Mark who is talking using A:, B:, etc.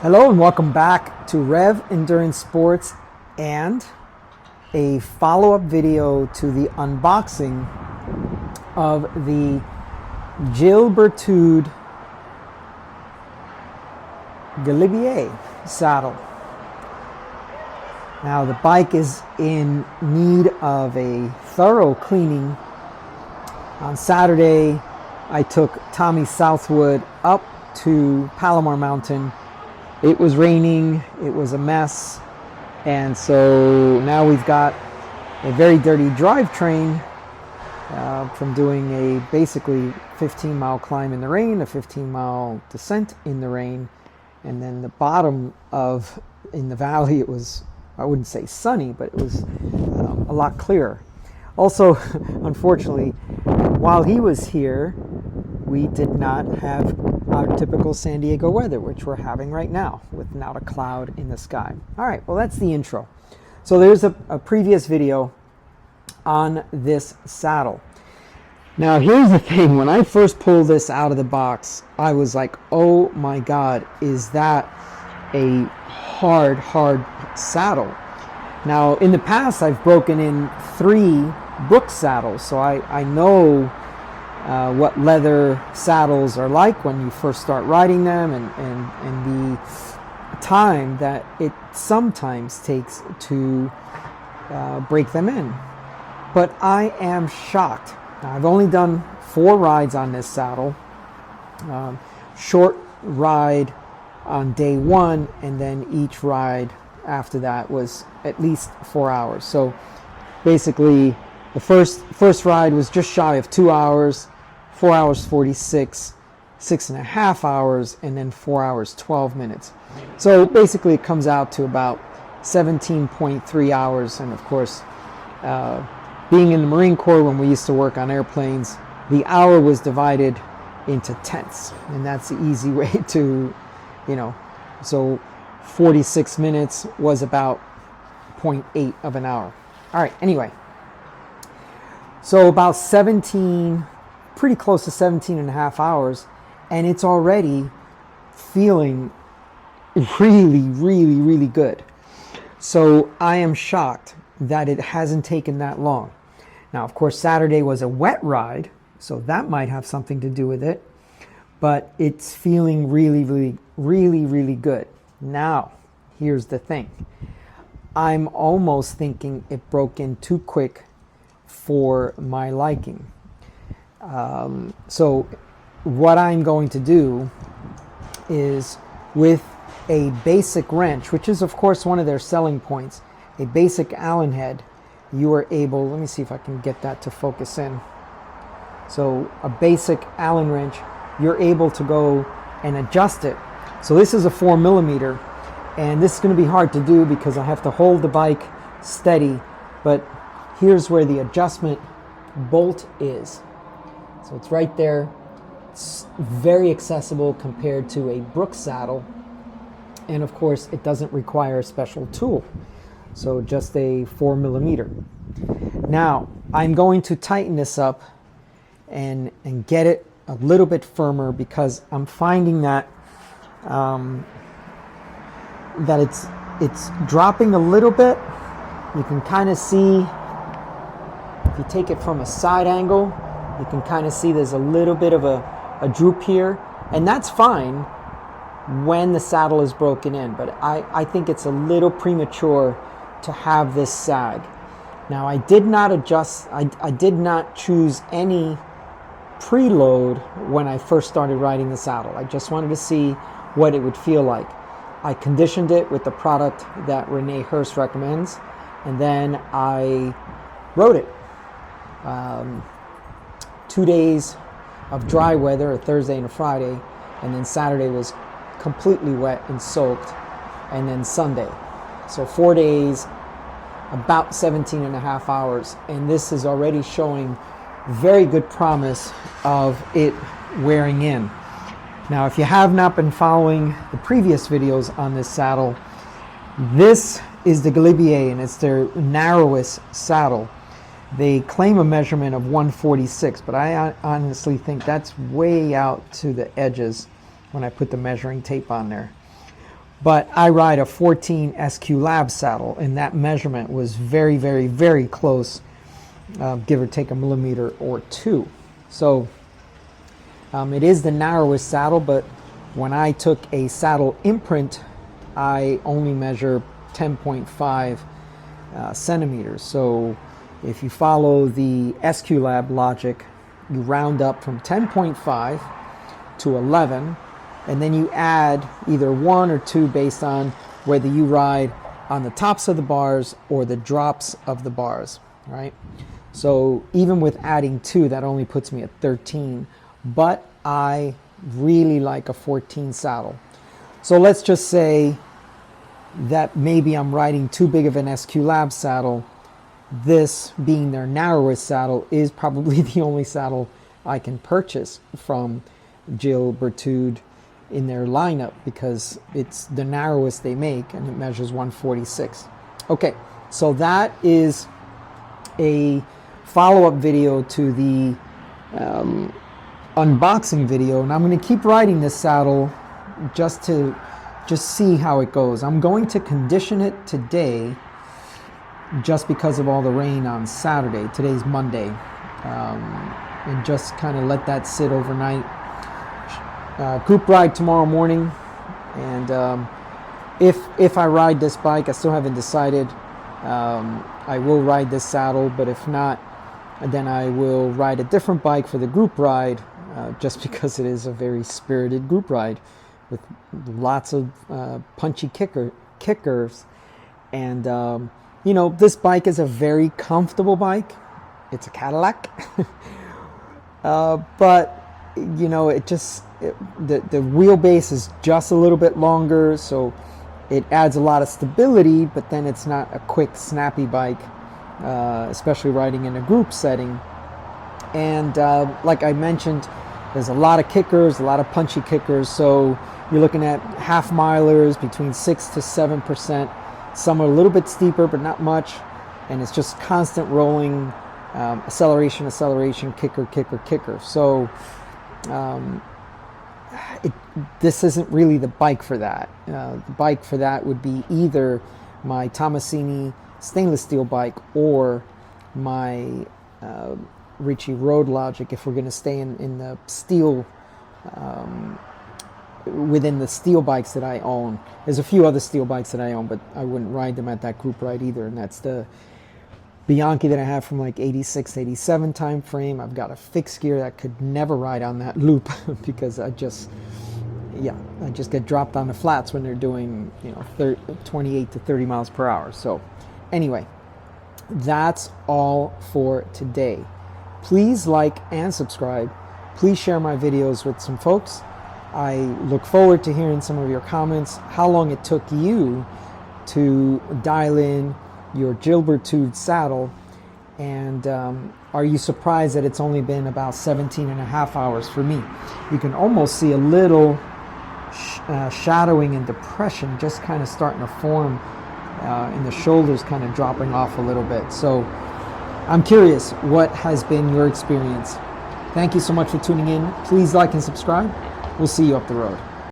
A: Hello and welcome back to REV Endurance Sports and a follow-up video to the unboxing of the Gilles Berthoud Galibier saddle. Now the bike is in need of a thorough cleaning. On Saturday I took Tommy Southwood up to Palomar Mountain. It was raining, it was a mess, and so now we've got a very dirty drivetrain from doing a basically 15-mile climb in the rain, a 15-mile descent in the rain, and then the bottom in the valley, it was, I wouldn't say sunny, but it was a lot clearer. Also, unfortunately, while he was here, we did not have our typical San Diego weather, which we're having right now, with not a cloud in the sky. All right, well, that's the intro. So there's a previous video on this saddle. Now, here's the thing. When I first pulled this out of the box, I was like, oh my God, is that a hard saddle? Now, in the past, I've broken in 3 Brooks saddles, so I know what leather saddles are like when you first start riding them, and the time that it sometimes takes to break them in. But I am shocked. Now, I've only done 4 rides on this saddle. Short ride on day 1, and then each ride after that was at least 4 hours. So basically the first ride was just shy of 2 hours, 4 hours 46, 6.5 hours, and then 4 hours 12 minutes. So basically it comes out to about 17.3 hours. And of course, being in the Marine Corps, when we used to work on airplanes, the hour was divided into tenths, and that's the easy way to, so 46 minutes was about 0.8 of an hour. All right, anyway, so about 17, pretty close to 17.5 hours, and it's already feeling really good. So I am shocked that it hasn't taken that long. Now, of course, Saturday was a wet ride, so that might have something to do with it, but it's feeling really good. Now, here's the thing. I'm almost thinking it broke in too quick for my liking. So what I'm going to do is, with a basic wrench, which is of course one of their selling points, a basic Allen head, you are able, let me see if I can get that to focus in. So a basic Allen wrench, you're able to go and adjust it. So this is a 4mm, and this is going to be hard to do because I have to hold the bike steady, but here's where the adjustment bolt is. So it's right there. It's very accessible compared to a Brooks saddle, and of course it doesn't require a special tool. So just a 4mm. Now I'm going to tighten this up and get it a little bit firmer, because I'm finding that that it's dropping a little bit. You can kind of see, if you take it from a side angle, you can kind of see there's a little bit of a droop here, and that's fine when the saddle is broken in, but I think it's a little premature to have this sag. Now, I did not adjust, I did not choose any preload when I first started riding the saddle. I just wanted to see what it would feel like. I conditioned it with the product that Renee Hurst recommends, and then I rode it. 2 days of dry weather, a Thursday and a Friday, and then Saturday was completely wet and soaked, and then Sunday. So 4 days, about 17.5 hours, and this is already showing very good promise of it wearing in. Now, if you have not been following the previous videos on this saddle, this is the Galibier, and it's their narrowest saddle. They claim a measurement of 146, but I honestly think that's way out to the edges when I put the measuring tape on there. But I ride a 14 SQ Lab saddle, and that measurement was very, very, very close, give or take a millimeter or two. So it is the narrowest saddle, but when I took a saddle imprint, I only measure 10.5 centimeters. So if you follow the SQ Lab logic, you round up from 10.5 to 11, and then you add either 1 or 2 based on whether you ride on the tops of the bars or the drops of the bars, right? So even with adding 2, that only puts me at 13, but I really like a 14 saddle. So let's just say that maybe I'm riding too big of an SQ Lab saddle. This, being their narrowest saddle, is probably the only saddle I can purchase from Gilles, Berthoud in their lineup, because it's the narrowest they make and it measures 146. Okay, so that is a follow-up video to the unboxing video, and I'm going to keep riding this saddle just to see how it goes. I'm going to condition it today just because of all the rain on Saturday. Today's Monday, and just kind of let that sit overnight. Group ride tomorrow morning, and if I ride this bike, I still haven't decided. I will ride this saddle, but if not, then I will ride a different bike for the group ride, just because it is a very spirited group ride with lots of punchy kickers. And you know, this bike is a very comfortable bike. It's a Cadillac. But you know, the wheelbase is just a little bit longer, so it adds a lot of stability, but then it's not a quick, snappy bike, especially riding in a group setting. And like I mentioned, there's a lot of kickers, a lot of punchy kickers, so you're looking at half milers between 6 to 7%. Some are a little bit steeper, but not much, and it's just constant rolling, acceleration, kicker. So this isn't really the bike for that. The bike for that would be either my Tomasini stainless steel bike or my Ricci Road Logic, if we're going to stay in the steel, within the steel bikes that I own. There's a few other steel bikes that I own, but I wouldn't ride them at that group ride either, and that's the Bianchi that I have from like 86, 87 time frame. I've got a fixed gear that could never ride on that loop because I just get dropped on the flats when they're doing, you know, 28 to 30 miles per hour. So anyway, that's all for today. Please like and subscribe. Please share my videos with some folks. I look forward to hearing some of your comments, how long it took you to dial in your Gilles Berthoud saddle, and are you surprised that it's only been about 17 and a half hours for me? You can almost see a little shadowing and depression just kind of starting to form, and the shoulders kind of dropping off a little bit. So I'm curious, what has been your experience? Thank you so much for tuning in. Please like and subscribe. We'll see you up the road.